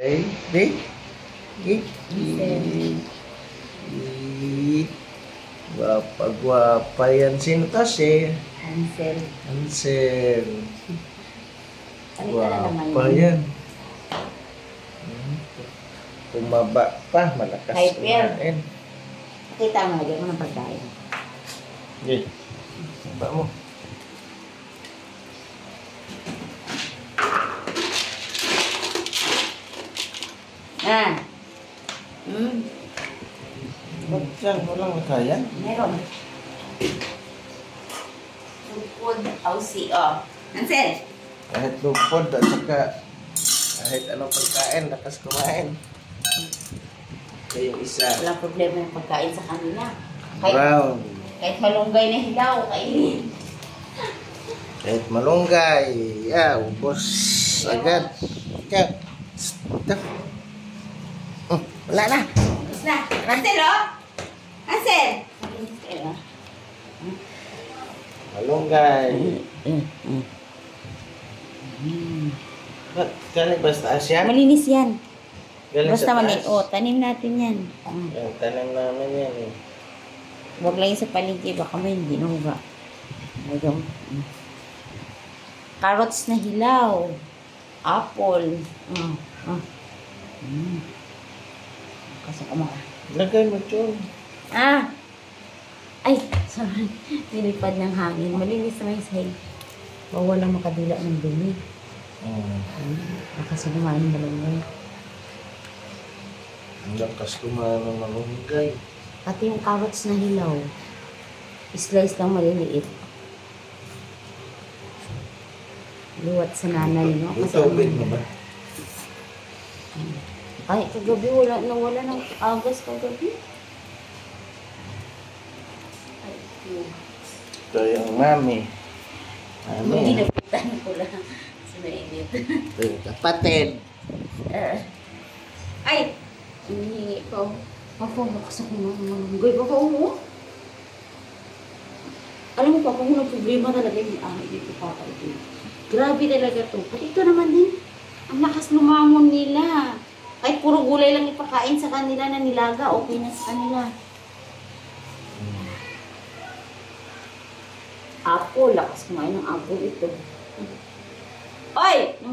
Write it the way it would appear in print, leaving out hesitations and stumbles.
Di? Gwapa-gwapa yan. Sino to si? Hansel. Hansel. Halika na naman Gwapa yan. Tumaba pa. Malakas Hyper. kumain. Kita mo, lagyan mo ng pagkain. Okay. Taba mo. Ah. Ba't yan? Walang kaya? Meron. Lupod, ausi, oh. Hansel. Kahit lupod at saka kahit anong pagkain, lakas kumain. Ito yung isa. Walang problema yung pagkain sa kanila. Brown. Kahit malunggay na hilaw, kainin. Kahit malunggay. Yeah, ubos agad. Yeah. Stop. Wala na. Tapos na. Hansel, oh. Hansel. Malunggay. Ba't galing basta Asya? Malinis yan. Galing Basta sa malinis. taas? Oh, tanim natin yan. Yung tanim namin yan eh. Huwag lang yung sa paligid. Baka may ginuga. Ayun. Carrots na hilaw. Apple. Kasi kumaka. Lagay mo dyan. Ah! Ay! Sorry. Nilipad ng hangin. Malinis naman yung sahig. Bawal lang makadila ng dumi. Baka sa dumaan ng malunggay. Ang lakas kumain ng malunggay. Pati yung carrots na hilaw. Slice lang maliliit. Luwat sa nanay, no? May tubig mo ba? Ay, kagabi wala ng agas kagabi. Ay, Ito yung mami. hindi napitan ko lang. Sinainit. Ito yung kapatid. Ay! Hinihingi ko. Papa, lakas ako ng malunggay. Papa, oo. Alam mo, Papa, kung problema talaga yung dito, Papa. Ito. Grabe talaga to. Pati ito naman din. Ang lakas lumamon nila. Kahit puro gulay lang ipakain sa kanila na nilaga, okay na sa kanila. Apple, lakas kumain ng apple ito. Oy!